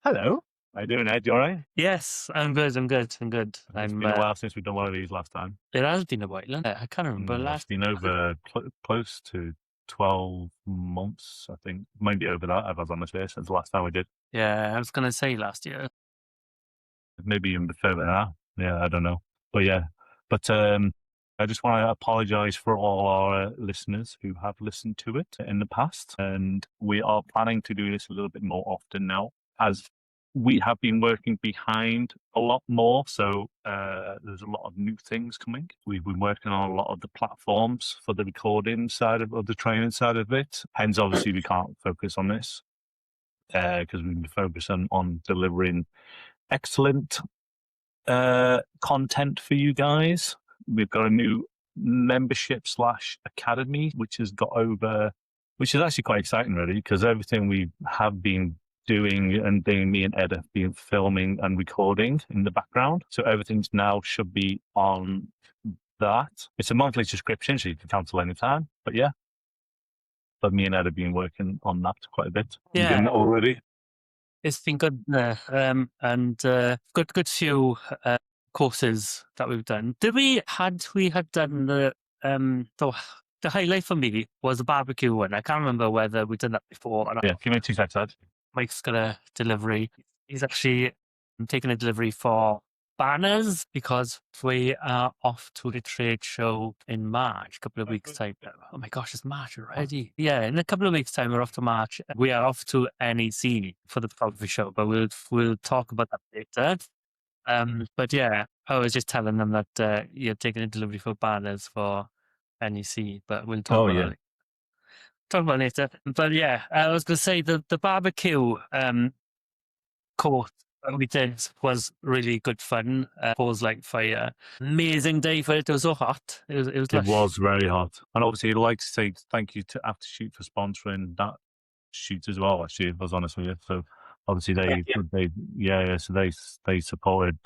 Hello. How you doing, Ed? You all right? Yes, I'm good. I'm good. I'm good. It's been a while since we've done one of these last time. It has been a while. Hasn't it? I can't remember It's last. been over close to 12 months, I think. Maybe over that, if I was honest with you, since the last time we did. Yeah, I was gonna say last year. Maybe even further now. Yeah, I don't know. But yeah. But I just want to apologize for all our listeners who have listened to it in the past. And we are planning to do this a little bit more often now, as we have been working behind a lot more. So there's a lot of new things coming. We've been working on a lot of the platforms for the recording side of the training side of it. Hence, obviously, we can't focus on this because we've been focusing on delivering excellent content for you guys. We've got a new membership / academy, which is actually quite exciting, really, because everything we have been doing and being me and Ed have been filming and recording in the background. So everything's now should be on that. It's a monthly subscription, so you can cancel anytime. But yeah. But me and Ed have been working on that quite a bit. You Yeah, doing that already? it's been good. And good few courses that we've done. We had done the highlight for me was the barbecue one. I can't remember whether we've done that before or not. Yeah, give me 2 seconds, Ed. Mike's got a delivery. He's actually taking a delivery for banners because we are off to the trade show in March, a couple of weeks' time. Oh my gosh, it's March already. Yeah, in a couple of weeks' time, we're off to March. We are off to NEC for the photography show, but we'll talk about that later. But yeah, I was just telling them that you're taking a delivery for banners for NEC, but we'll talk Oh, about yeah. that. Talk about it later. But yeah, I was going to say the barbecue course that we did was really good fun. Pause like fire. Amazing day for it. It was so hot. It was It lush. was very hot. And obviously, I'd like to say thank you to Aftershoot for sponsoring that shoot as well, actually, if I was honest with you. So obviously so they supported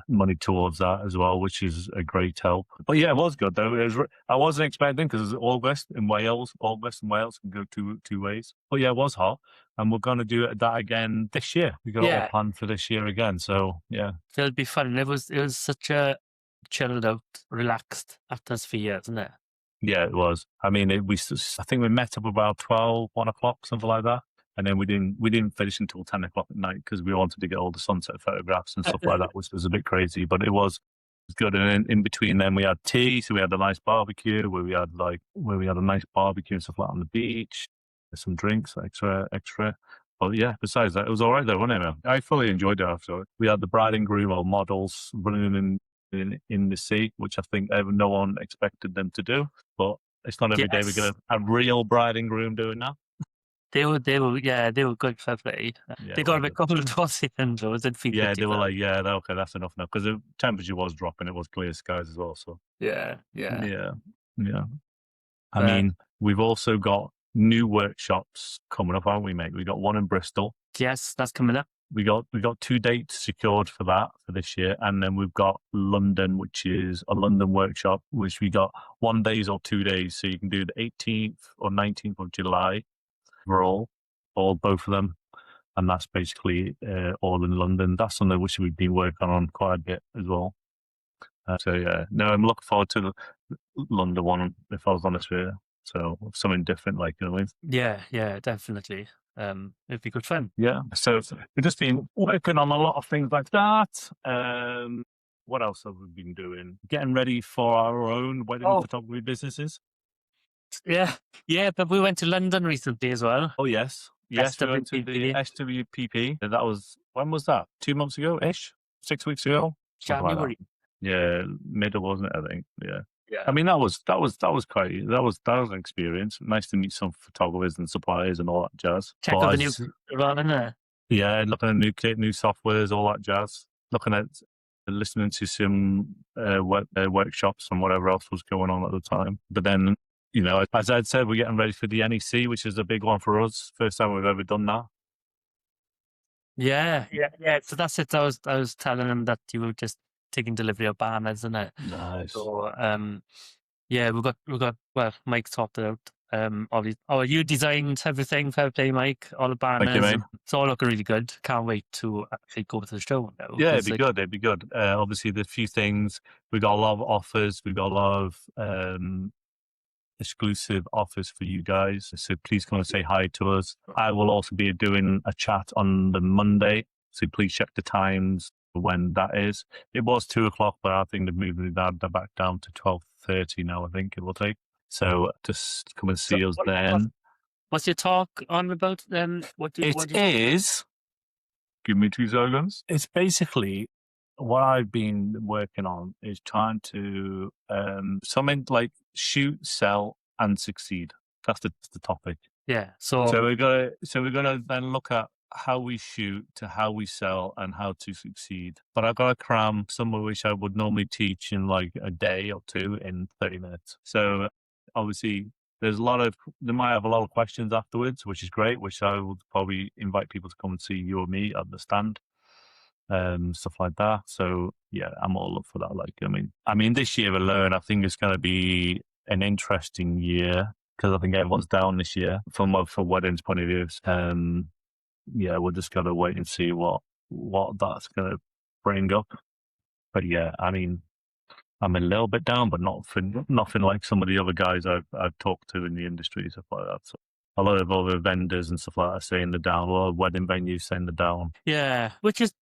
money towards that as well, which is a great help. But yeah, it was good though. I wasn't expecting, because it's August in Wales can go two ways. But yeah, it was hot, and we're going to do that again this year. We got it all Yeah, planned for this year again. So yeah. it'll be fun. It was such a chilled out, relaxed atmosphere, isn't it? Yeah, it was. I mean, I think we met up about 1 o'clock, something like that. And then we didn't finish until 10 o'clock at night because we wanted to get all the sunset photographs and stuff like that, which was a bit crazy, but it was good. And in between then we had tea. So we had a nice barbecue where we had a nice barbecue and stuff like on the beach, some drinks, extra. But yeah, besides that, it was all right though, wasn't it, man? I fully enjoyed it after. We had the bride and groom or models running in the sea, which I think no one expected them to do. But it's not every day we get Yes. a real bride and groom doing that. They were good, fair play. Yeah, They got well a bit good. couple of towards the end, though. It didn't feel Yeah, pretty they were bad. like, yeah, okay, that's enough now, because the temperature was dropping. It was clear skies as well. So Yeah. yeah. I Uh, mean, we've also got new workshops coming up, haven't we, mate? We got one in Bristol. yes, that's coming up. We got 2 dates secured for that for this year, and then we've got London, which is a London workshop, which we got 1 day or 2 days, so you can do the 18th or 19th of July for both of them, and that's basically all in London. That's something which we've been working on quite a bit as well. So yeah, no, I'm looking forward to the London one, if I was honest with you. So something different, like, you know what I mean? Yeah, definitely. It'd be good fun. Yeah. So we've just been working on a lot of things like that. What else have we been doing? Getting ready for our own wedding Oh, photography businesses. yeah, but we went to London recently as well. Oh yes, yes, we went to the SWPP, SWPP. That was, when was that? 2 months ago ish, 6 weeks ago, something like that. January. Yeah, middle, wasn't it? I think. Yeah. I Yeah. mean, that was an experience. Nice to meet some photographers and suppliers and all that jazz. Check But out the new around in there. yeah, looking at new kit, new softwares, all that jazz. Looking at listening to some workshops and whatever else was going on at the time. But then, as Ed said, we're getting ready for the NEC, which is a big one for us. First time we've ever done that. Yeah. So that's it. I was telling him that you were just taking delivery of banners, isn't it? Nice. So yeah, we got well, Mike sorted out you designed everything. Fair play, Mike. All the Thank you, banners. mate. It's all looking really good. Can't wait to actually go to the show now. Yeah, it'd 'cause, be like, good. It'd be good. Obviously, there's a few things. We got a lot of offers. We got a lot of exclusive offers for you guys. So please come and say hi to us. I will also be doing a chat on the Monday. So please check the times when that is. It was 2:00, but I think they've moved that back down to 12:30 now. I think it will take. So just come and see us then. What's your talk on about? It is. Give me 2 seconds. It's basically what I've been working on is trying to something like shoot, sell, and succeed. That's the topic. Yeah. So we're gonna then look at how we shoot to how we sell and how to succeed. But I've got to cram some of which I would normally teach in like a day or two in 30 minutes. So obviously they might have a lot of questions afterwards, which is great, which I would probably invite people to come and see you or me at the stand. Stuff like that. So yeah, I'm all up for that. Like, I mean, this year alone, I think it's going to be an interesting year because I think everyone's down this year from weddings point of view. Yeah, we're just gonna wait and see what that's gonna bring up. But yeah, I mean, I'm a little bit down, but nothing like some of the other guys I've talked to in the industry and stuff like that. So a lot of other vendors and stuff like that saying they're down. A lot of wedding venues saying they're down. Yeah, which is,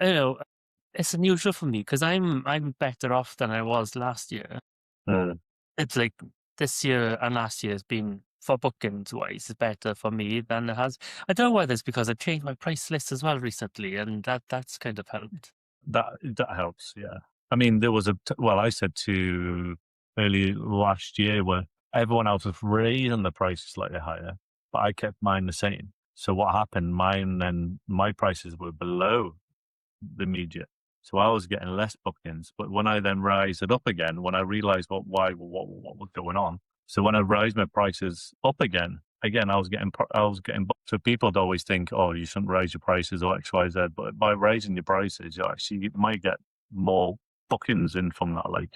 it's unusual for me because I'm better off than I was last year. It's like this year and last year has been, for bookings wise, is better for me than it has. I don't know whether it's because I've changed my price list as well recently, and that's kind of helped. That helps, yeah. I mean, there was I said to early last year where everyone else was raising the prices slightly higher, but I kept mine the same. So what happened? My prices were below the media. So I was getting less bookings, but when I then raised it up again, when I realized what was going on, so when I raised my prices up again, I was getting booked. So people would always think, oh, you shouldn't raise your prices or X, Y, Z, but by raising your prices, you might get more bookings in from that. Like,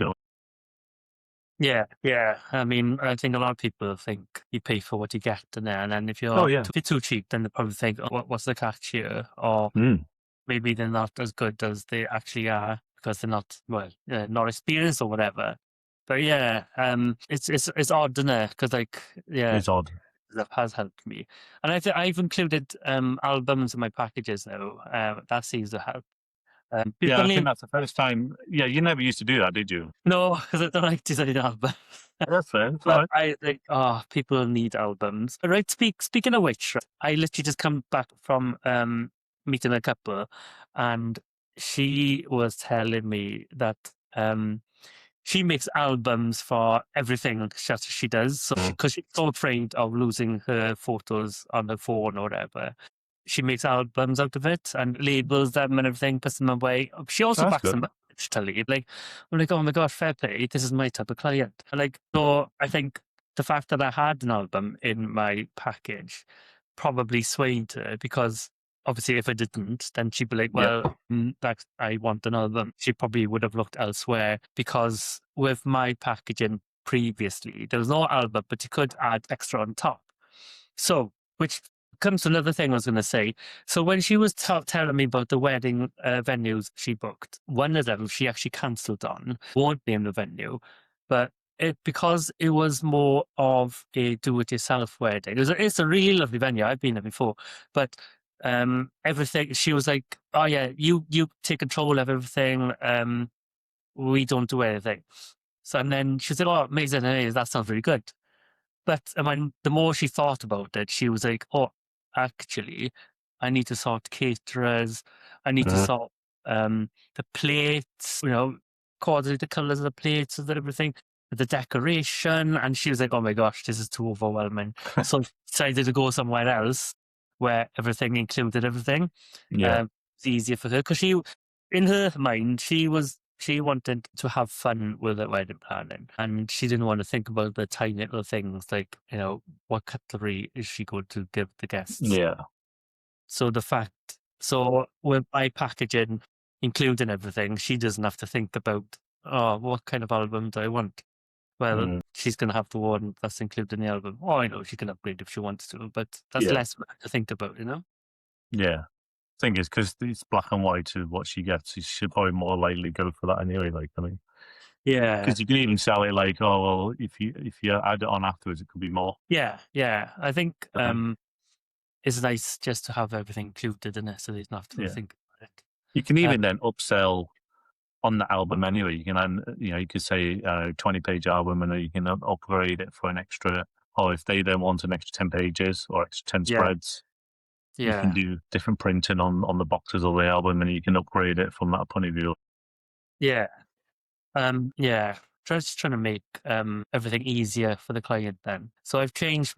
Yeah. I mean, I think a lot of people think you pay for what you get, and then if you're too cheap, then they probably think, oh, what's the catch here? Or maybe they're not as good as they actually are because they're not experienced or whatever. But yeah, it's odd, isn't it? Because it's odd. That has helped me, and I've included albums in my packages now. That seems to help. I think that's the first time. Yeah, you never used to do that, did you? No, because I don't like designing albums. That's fair. But I think, people need albums. Right, speaking of which, I literally just come back from meeting a couple, and she was telling me that she makes albums for everything she does. So because she's so afraid of losing her photos on her phone or whatever, she makes albums out of it and labels them and everything, puts them away. She also backs them up digitally. Like, I'm like, oh my gosh, fair play. This is my type of client. Like, so I think the fact that I had an album in my package probably swayed her, because obviously if I didn't, then she'd be like, well, I want an album. She probably would have looked elsewhere, because with my packaging previously, there was no album, but you could add extra on top. So, which comes to another thing I was going to say. So when she was telling me about the wedding venues she booked, one of them she actually cancelled on. Won't name the venue, but because it was more of a do-it-yourself wedding. It's a really lovely venue. I've been there before, but everything, she was like, oh yeah, you take control of everything. We don't do anything. So, and then she said, oh, amazing, that sounds really good. But the more she thought about it, she was like, oh, actually, I need to sort caterers. I need to sort the plates, coordinate the colours of the plates and everything, the decoration. And she was like, oh my gosh, this is too overwhelming. So she decided to go somewhere else where everything included everything. Yeah. It's easier for her, because in her mind, she wanted to have fun with the wedding planning, and she didn't want to think about the tiny little things like, what cutlery is she going to give the guests? Yeah. So with my packaging, including everything, she doesn't have to think about, what kind of album do I want? well, Mm. she's going to have the one that's included in the album. Oh, I know she can upgrade if she wants to, but that's Yeah. less to think about, you know? Yeah. Thing is, because it's black and white to what she gets, she should probably more likely go for that anyway. Like, I mean, Yeah. because you can even sell it like, oh well, if you add it on afterwards, it could be more. Yeah. I think Um, it's nice just to have everything included in it so they don't have to Yeah. think about it. You can even then upsell on the album anyway. You can, you could say 20-page album, and then you can upgrade it for an extra. Or if they then want an extra 10 pages or extra 10 Yeah. spreads, you can Yeah. do different printing on the boxes of the album, and you can upgrade it from that point of view. Yeah. Yeah. Just trying to make everything easier for the client then. So I've changed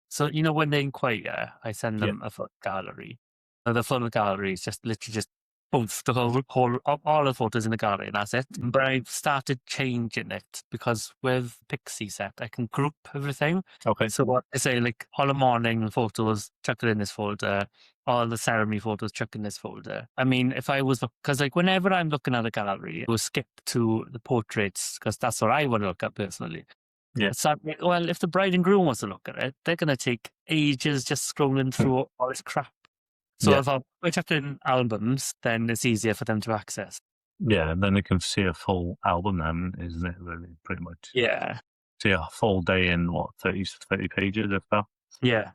so when they inquire, I send them a photo gallery. The photo gallery is just literally just both the whole all the photos in the gallery, and that's it. But I've started changing it because with Pixie Set, I can group everything. Okay. So what I say, like all the morning photos, chuck it in this folder. All the ceremony photos, chuck in this folder. I mean, if I was, because like whenever I'm looking at a gallery, I will skip to the portraits because that's what I want to look at personally. Yeah. So, well, if the bride and groom wants to look at it, they're going to take ages just scrolling through all this crap. So Yeah. if I chuck in albums, then it's easier for them to access. Yeah, and then they can see a full album then, isn't it, really, pretty much? Yeah. See a full day in, 30 pages, if that? Yeah.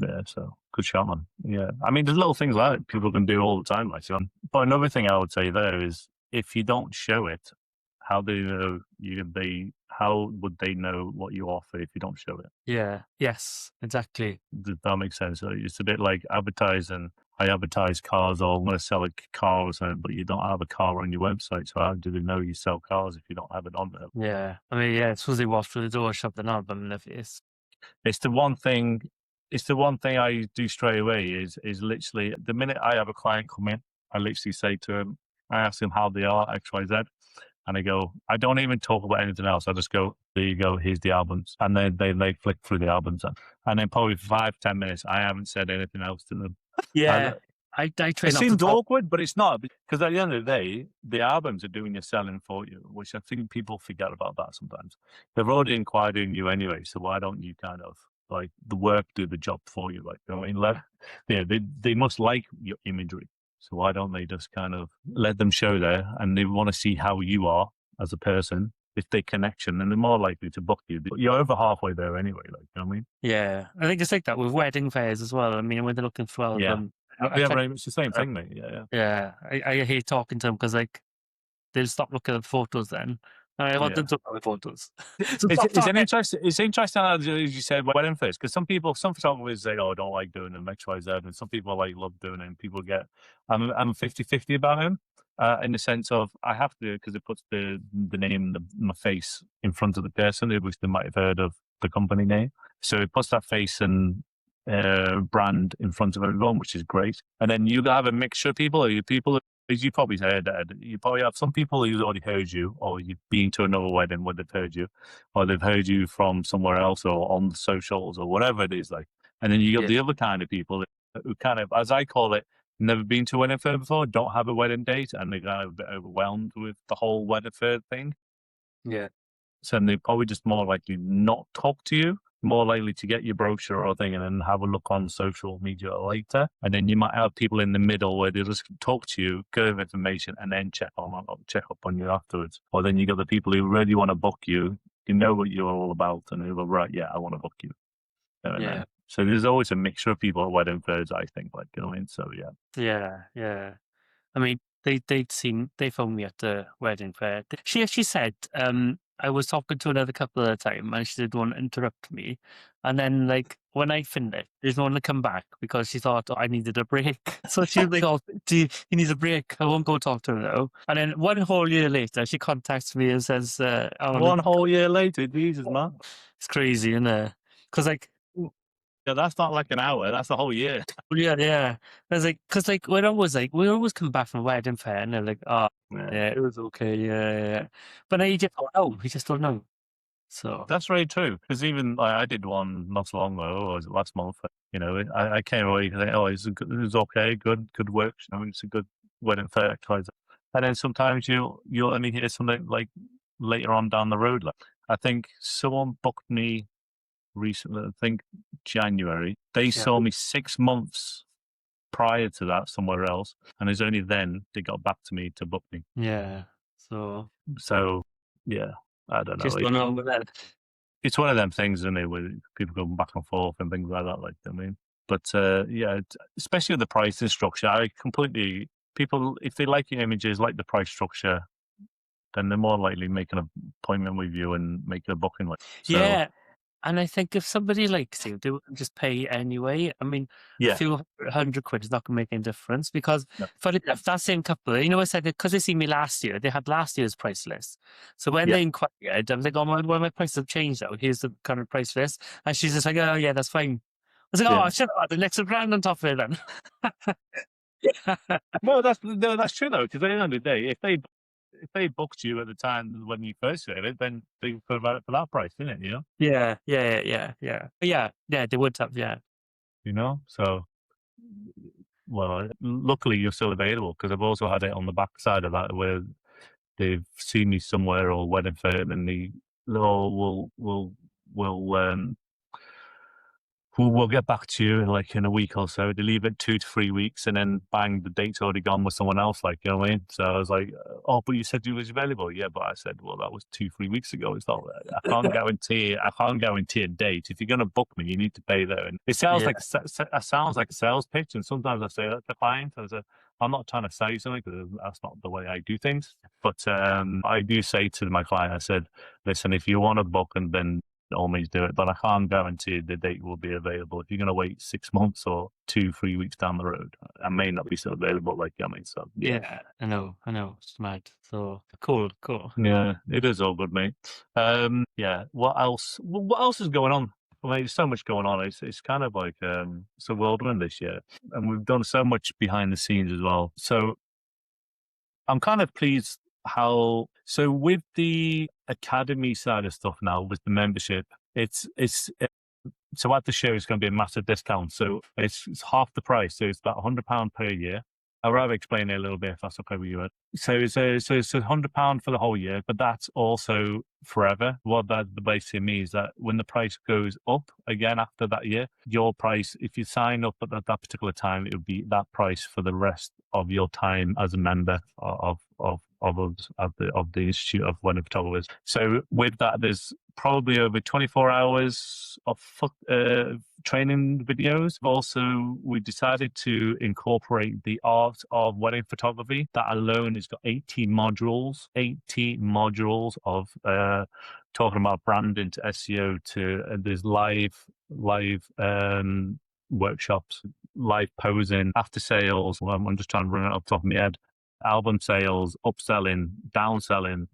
Yeah, so good shot, man. Yeah. I mean, there's little things like that people can do all the time, like, so. But another thing I would say there is, if you don't show it, how do you know how would they know what you offer if you don't show it? Yeah. Yes, exactly. Does that make sense? So it's a bit like advertising. I advertise cars, or I'm going to sell a car or something, but you don't have a car on your website. So how do they know you sell cars if you don't have it on there? Yeah. I mean, yeah, as soon as they walk through the door, shove an album in their face. It's the one thing. It's the one thing I do straight away. Is literally the minute I have a client come in, I literally say to him, I ask him how they are, X, Y, Z, and I go, I don't even talk about anything else. I just go, there you go, here's the albums, and then they flick through the albums, and then probably 5-10 minutes, I haven't said anything else to them. Yeah. I train It off seems the top. awkward, but it's not, because at the end of the day, the albums are doing your selling for you, which I think people forget about that sometimes. They've already inquired in you anyway, so why don't you kind of like the work do the job for you? Like, I mean, they must like your imagery, so why don't they just kind of let them show there, and they want to see how you are as a person. If they connection, then they're more likely to book you. You're over halfway there anyway, like, you know what I mean? Yeah. I think it's like that with wedding fairs as well. I mean, when they're looking for album. Yeah, but it's the same thing, mate. Yeah. Yeah, I hate talking to them because like they'll stop looking at the photos then. And I want them to look at the photos. So stop talking. It's interesting as you said wedding fairs, because some photographers say, oh, I don't like doing them, X, Y, Z, and some people like love doing it, and people get I'm 50-50 about him. In the sense of I have to, because it puts the name, my face in front of the person, which they might have heard of the company name. So it puts that face and brand in front of everyone, which is great. And then you have a mixture of people. As you probably heard, Ed, you probably have some people who've already heard you, or you've been to another wedding where they've heard you, or they've heard you from somewhere else, or on the socials, or whatever it is like. And then you got the other kind of people who kind of, as I call it, never been to a wedding fair before, don't have a wedding date, and they're kind of a bit overwhelmed with the whole wedding fair thing. Yeah. So they're probably just more likely not talk to you, more likely to get your brochure or thing and then have a look on social media later. And then you might have people in the middle where they just talk to you, give information, and then check up on you afterwards. Or then you got the people who really want to book you, you know what you're all about, and they're like, right, yeah, I want to book you. Yeah. So there's always a mixture of people at wedding fairs, I think, like, you know what I mean? So Yeah. I mean, they phoned me at the wedding fair. She actually said, I was talking to another couple at the time and she didn't want to interrupt me. And then like when I finished, she didn't want to come back because she thought I needed a break. So she was like, oh, you need a break. I won't go talk to her now. And then one whole year later, she contacts me and says, one whole year later, Jesus, man. It's crazy, isn't it? Because like, yeah, that's not like an hour. That's a whole year. Yeah. I was like, because like we always come back from wedding fair and they're like, oh, yeah, it was okay, yeah. But now you just don't know. You just don't know. So that's very true. Because even like, I did one not so long ago, or was it last month? You know, I came away thinking, oh, it was okay, good work. You know, it's a good wedding fair. And then sometimes you'll only hear something like later on down the road, like, I think someone booked me recently, I think January. They saw me 6 months prior to that somewhere else, and it's only then they got back to me to book me. Yeah. So So yeah, I don't know. just don't know with that. It's one of them things, isn't it, where people go back and forth and things like that. Like, I mean, but yeah, especially with the pricing structure, I completely people if they like your images, like the price structure, then they're more likely making an appointment with you and making a booking. Like, so Yeah. And I think if somebody likes you, they will just pay anyway. I mean, a yeah, few £100 is not going to make any difference because no, if that same couple, you know, I said because they see me last year, they had last year's price list. So when yeah, they inquired, I was like, "Oh, my prices have changed now. Here's the current price list," and she's just like, "Oh, yeah, that's fine." I was like, "Oh, yeah. I should have had an extra grand on top of it then." No, that's true though, because at the end of the day, if they booked you at the time when you first heard it, then they could have had it for that price, didn't it? Yeah. They would have, yeah. So well, luckily you're still available because I've also had it on the back side of that where they've seen me somewhere or wedding firm and they will we'll get back to you in a week or so. They leave it 2 to 3 weeks and then bang, the date's already gone with someone else. Like, you know what I mean? So I was like, oh, but you said you was available. Yeah, but I said, well, that was 2-3 weeks ago. It's not, I can't guarantee a date. If you're going to book me, you need to pay there. And it sounds Yeah. like a sales pitch. And sometimes I say that to clients. I say, I'm not trying to sell you something because that's not the way I do things. But I do say to my client, I said, listen, if you want to book and then always do it, but I can't guarantee the date will be available. If you're going to wait 6 months or 2-3 weeks down the road, I may not be still available. Like, I mean, so Yeah, I know, it's mad. So cool. yeah, it is all good, mate. Yeah, what else? What else is going on? I mean, there's so much going on. It's kind of like it's a whirlwind this year, and we've done so much behind the scenes as well. So I'm kind of pleased so with the academy side of stuff now, with the membership, so at the show, it's going to be a massive discount. So it's half the price. So it's about £100 per year. I'd rather explain it a little bit if that's okay with you, Ed. So it's £100 for the whole year, but that's also forever. What that basically means that when the price goes up again after that year, your price, if you sign up at that particular time, it would be that price for the rest of your time as a member of the Institute of Wedding Photographers. So with that, there's probably over 24 hours of training videos. Also, we decided to incorporate the art of wedding photography. That alone has got 18 modules of talking about branding to SEO to there's live workshops, live posing, after sales. Well, I'm just trying to run it off the top of my head. Album sales, upselling, downselling,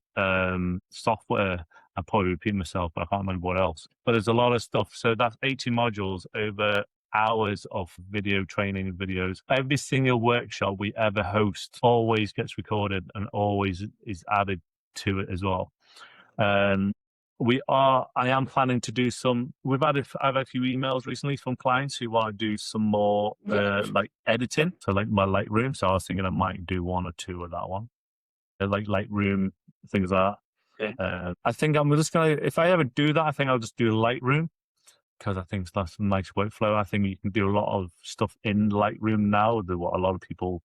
software. I'll probably repeat myself, but I can't remember what else. But there's a lot of stuff. So that's 18 modules over hours of video training videos. Every single workshop we ever host always gets recorded and always is added to it as well. I am planning to do some. I've had a few emails recently from clients who want to do some more like editing, so like my Lightroom. So I was thinking I might do 1 or 2 of that one, like Lightroom, things like that. Okay. I think I'm just gonna. If I ever do that, I think I'll just do Lightroom because I think that's a nice workflow. I think you can do a lot of stuff in Lightroom now. What a lot of people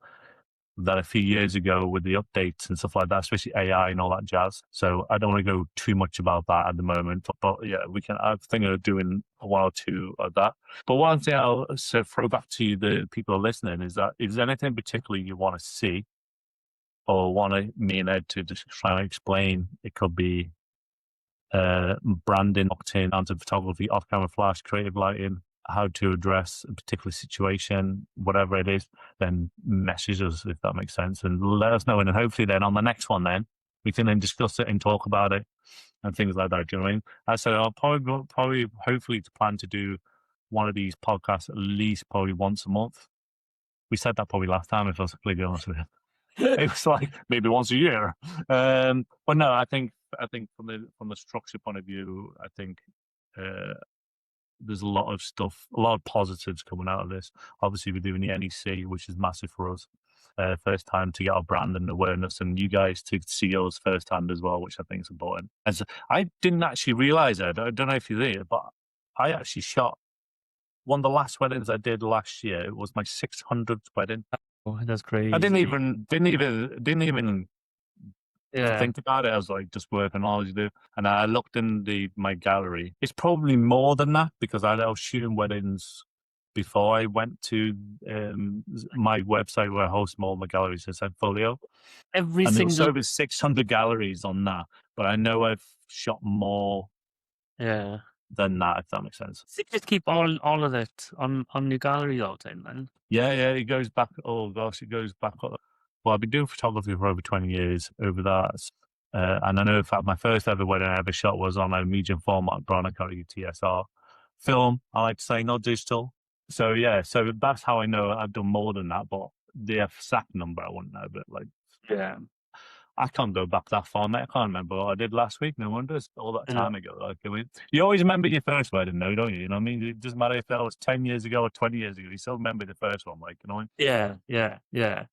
that a few years ago with the updates and stuff like that, especially AI and all that jazz. So I don't want to go too much about that at the moment, but yeah, I think of doing 1 or 2 of that. But one thing I'll throw back to the people listening is that if there's anything particularly you want to see or want me and Ed to just try and explain, it could be branding, octane, anti-photography, off-camera flash, creative lighting, how to address a particular situation, whatever it is, then message us if that makes sense and let us know. And then hopefully then on the next one, then we can then discuss it and talk about it and things like that. Do you know what I mean? I said I'll probably hopefully to plan to do one of these podcasts at least probably once a month. We said that probably last time, if I was completely honest with you. It was like maybe once a year. But no, I think from the structure point of view, I think there's a lot of stuff, a lot of positives coming out of this. Obviously, we're doing the NEC, which is massive for us. first time to get our brand and awareness, and you guys to see us firsthand as well, which I think is important. As I didn't actually realize it. I don't know if you did, but I actually shot one of the last weddings I did last year. It was my 600th wedding. Oh, that's crazy. I didn't even Yeah. think about it. I was like just working all you do, and I looked in my gallery. It's probably more than that because I was shooting weddings before I went to my website where I host all my galleries. It's Folio, Every and there was single. over 600 galleries on that. But I know I've shot more Yeah. than that, if that makes sense. So you just keep all of it on your gallery all the time then? Yeah, it goes back. Oh gosh, it goes back. Well, I've been doing photography for over 20 years over that. And I know, in fact, my first ever wedding I ever shot was on a medium format Bronica TSR film. I like to say, not digital. So yeah, so that's how I know I've done more than that. But the exact number I wouldn't know. But like, Yeah. I can't go back that far, mate. I can't remember what I did last week. No wonder it's all that Yeah. time ago. Like, I mean, you always remember your first wedding, though, don't you? You know what I mean? It doesn't matter if that was 10 years ago or 20 years ago. You still remember the first one, like, you know what Yeah.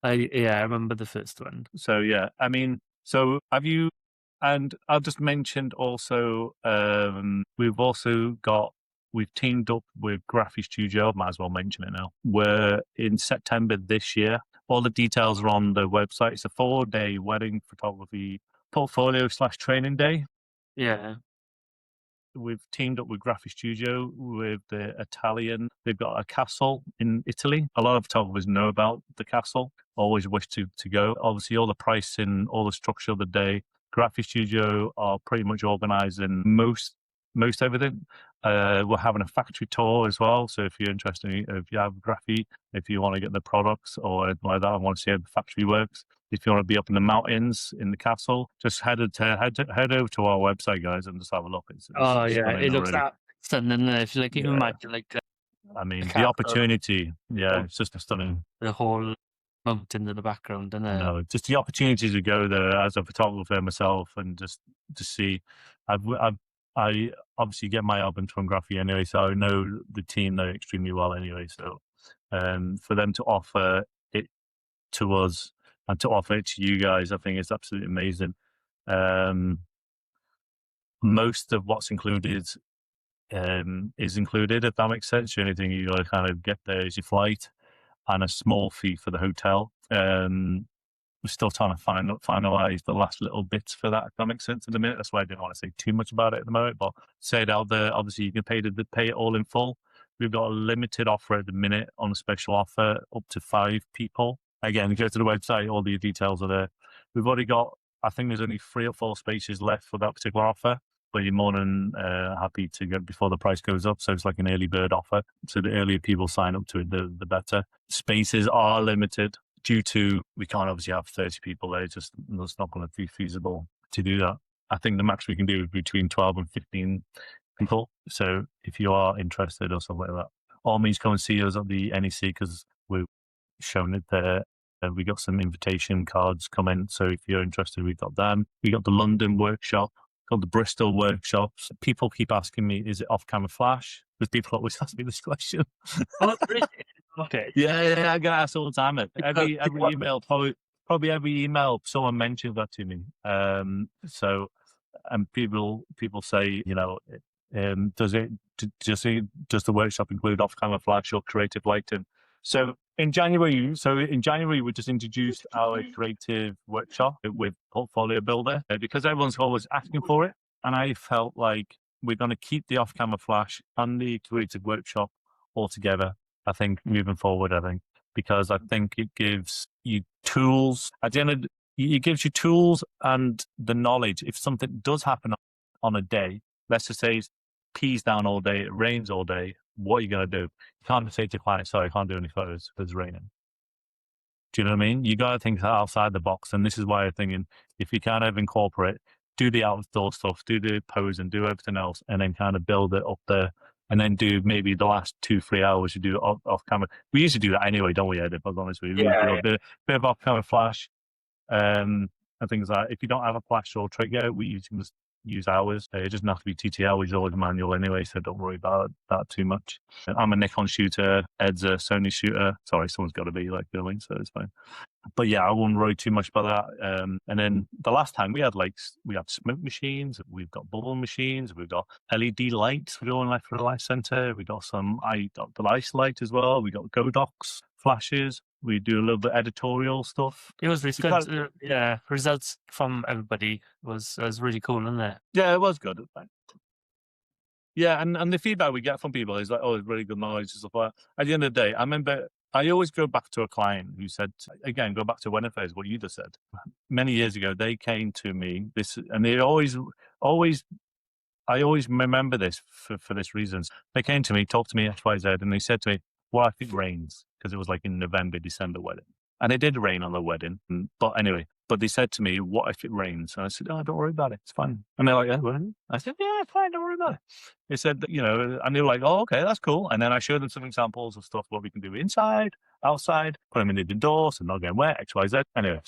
I remember the first one. So yeah, I mean, so have you? And I've just mentioned also, we've teamed up with Graphy Studio. Might as well mention it now. We're in September this year. All the details are on the website. It's a 4-day wedding photography portfolio / training day. Yeah. We've teamed up with Graphy Studio with the Italian. They've got a castle in Italy. A lot of photographers know about the castle, always wish to go. Obviously, all the pricing, all the structure of the day. Graphy Studio are pretty much organising most everything. We're having a factory tour as well. So if you're interested, if you have Graphy, if you want to get the products or anything like that, I want to see how the factory works. If you want to be up in the mountains in the castle, just head over to our website, guys, and just have a look. It's Yeah, stunning it looks already. stunning. If you like, even Yeah. imagine like I mean, the castle. opportunity, it's just stunning. the whole mountain in the background, and No, just the opportunity to go there as a photographer myself and just to see. I obviously get my albums from Graphy anyway, so I know the team there extremely well anyway. So, for them to offer it to us and to offer it to you guys, I think it's absolutely amazing. Most of what's included is included, if that makes sense. The only thing you got to kind of get there is your flight and a small fee for the hotel. We're still trying to finalize the last little bits for that, if that makes sense, in a minute. That's why I didn't want to say too much about it at the moment, but say it out there. Obviously, you can pay it all in full. We've got a limited offer at the minute on a special offer up to 5 people. Again, go to the website, all the details are there. We've already got, I think there's only 3 or 4 spaces left for that particular offer, but you're more than happy to go before the price goes up. So it's like an early bird offer. So the earlier people sign up to it, the better. Spaces are limited due to, we can't obviously have 30 people there. It's not going to be feasible to do that. I think the max we can do is between 12 and 15 people. So if you are interested or something like that, all means come and see us at the NEC because we've shown it there. And we got some invitation cards coming. So if you're interested, we've got them. We got the London workshop, got the Bristol workshops. People keep asking me, is it off-camera flash? Because people always ask me this question. Oh, really? Okay. Yeah, I get asked all the time. Every email, probably every email, someone mentions that to me. So, and people say, you know, does the workshop include off-camera flash or creative lighting? So in January, we just introduced our creative workshop with Portfolio Builder because everyone's always asking for it, and I felt like we're going to keep the off-camera flash and the creative workshop all together. I think moving forward, because I think it gives you tools. At the end, it gives you tools and the knowledge. If something does happen on a day, let's just say it's peas down all day, it rains all day, what are you going to do? You can't say to the client, sorry, I can't do any photos because it's raining. Do you know what I mean? You got to think outside the box. And this is why I'm thinking, if you kind of incorporate, do the outdoor stuff, do the pose and do everything else, and then kind of build it up there. And then do maybe the last 2-3 hours you do off camera. We usually do that anyway, don't we, Ed? If I was honest with you, a bit of off camera flash, and things like that. If you don't have a flash or trigger, we usually just use ours. It doesn't have to be TTL, which is always manual anyway, so don't worry about that too much. I'm a Nikon shooter, Ed's a Sony shooter. Sorry, someone's got to be like filming, so it's fine. But yeah, I won't worry too much about that. And then the last time we had smoke machines, we've got bubble machines, we've got LED lights. We're going for the light center. We got the ice light as well. We got Godox flashes. We do a little bit editorial stuff. It was really good. Yeah, results from everybody was really cool, wasn't it? Yeah, it was good. Yeah, and the feedback we get from people is like, oh, it's really good knowledge and stuff like that. At the end of the day, I remember I always go back to a client who said, again, go back to Winifred, what you just said. Many years ago, they came to me, and they always, I always remember this for this reason. They came to me, talked to me, XYZ, and they said to me, what if it rains? Because it was like in November, December wedding. And it did rain on the wedding. But anyway, but they said to me, what if it rains? And I said, oh, don't worry about it. It's fine. And they're like, yeah, well, I said, yeah, fine, don't worry about it. They said, and they were like, oh, okay, that's cool. And then I showed them some examples of stuff, what we can do inside, outside, put them in the doors and not getting wet, XYZ. Anyway,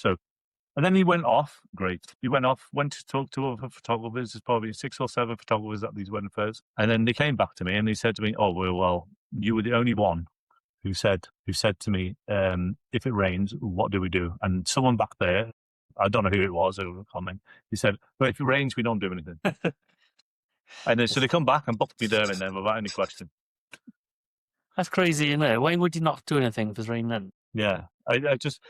and then he went off. Great. He went to talk to other photographers. There's probably 6 or 7 photographers at these wedding fairs. And then they came back to me and they said to me, oh, well, you were the only one who said to me, if it rains, what do we do? And someone back there, I don't know who it was, who comment, he said, well, if it rains, we don't do anything. And then so they come back and booked me there and then without any question. That's crazy, isn't it? Why would you not do anything if it's raining? Yeah, I just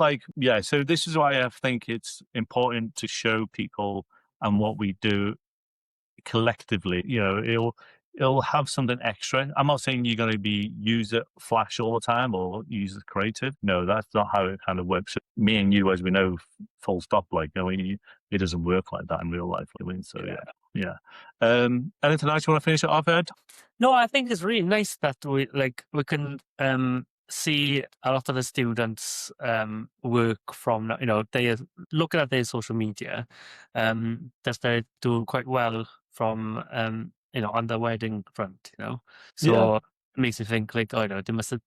like, yeah. So this is why I think it's important to show people and what we do collectively. It'll have something extra. I'm not saying you're going to use it flash all the time or use it creative. No, that's not how it kind of works. Me and you, as we know, full stop. Like, it doesn't work like that in real life. So yeah. Anything else you want to finish it off, Ed? No, I think it's really nice that we can see a lot of the students work from, they are looking at their social media, that they're doing quite well from on the wedding front, so it makes me think like, they must have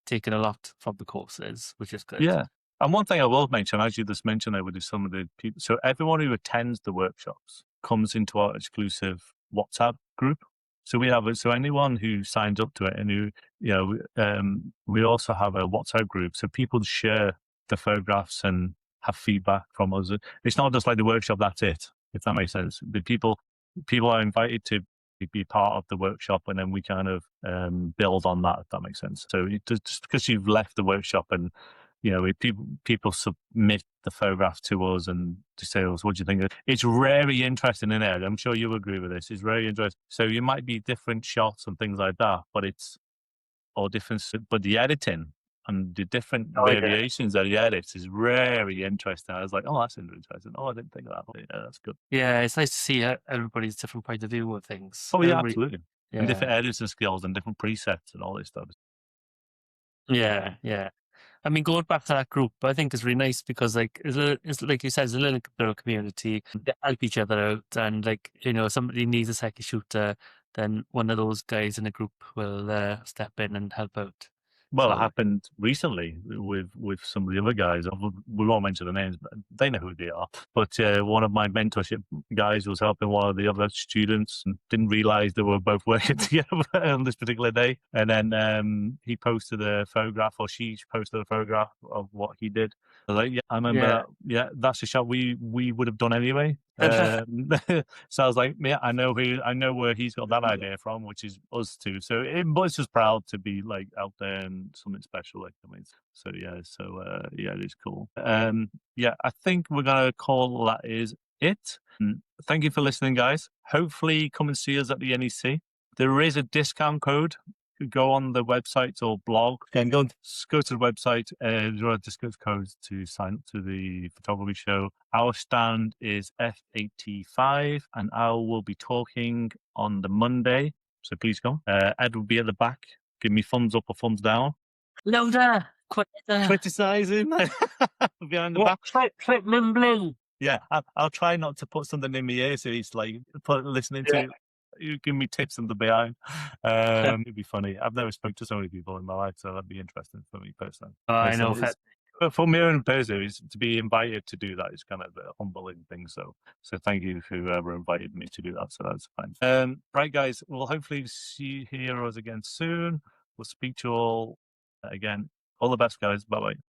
taken a lot from the courses, which is good. Yeah. And one thing I will mention, as you just mentioned, there with some of the people, so everyone who attends the workshops comes into our exclusive WhatsApp group. So anyone who signs up to it, and who, we also have a WhatsApp group. So people share the photographs and have feedback from us. It's not just like the workshop, that's it, if that makes sense. The people are invited to be part of the workshop, and then we kind of build on that, if that makes sense. So just because you've left the workshop and people submit the photograph to us and to say, what do you think? It's very interesting in there. I'm sure you agree with this. It's very interesting. So you might be different shots and things like that, but but the editing and the different variations that he edits is very interesting. I was like, oh, that's interesting. Oh, I didn't think of that. Yeah, that's good. Yeah, it's nice to see everybody's different point of view of things. Oh, yeah, absolutely. Yeah. And different editing skills and different presets and all this stuff. Yeah. I mean, going back to that group, I think is really nice because, it's like you said, it's a little community. They help each other out, and somebody needs a second shooter, then one of those guys in the group will step in and help out. Well, it happened recently with some of the other guys. We won't mention the names, but they know who they are. But one of my mentorship guys was helping one of the other students and didn't realize they were both working together on this particular day. And then he posted a photograph, or she posted a photograph of what he did. Like, yeah, I remember that. Yeah, that's a shot we would have done anyway. So I was like, yeah, I know where he's got that idea from, which is us too. So it was just proud to be like out there and something special. Like, I mean, so it is cool. Yeah, I think we're gonna call that is it. Thank you for listening, guys. Hopefully, come and see us at the NEC. There is a discount code. Go on the website or blog and go to the website and there are discount codes to sign up to the photography show. Our stand is F85 and I will be talking on the Monday, so please come. Ed will be at the back. Give me thumbs up or thumbs down. Louder, criticizing behind the back. Clip blue. Yeah, I'll try not to put something in my ear so he's like listening to. You give me tips on the behind. It'd be funny. I've never spoken to so many people in my life, so that'd be interesting for me personally. I know. But for me and Pezzo, is to be invited to do that is kind of a humbling thing. So thank you for whoever invited me to do that. So that's fine. Right, guys, we'll hopefully see hear us again soon. We'll speak to you all again. All the best, guys. Bye bye.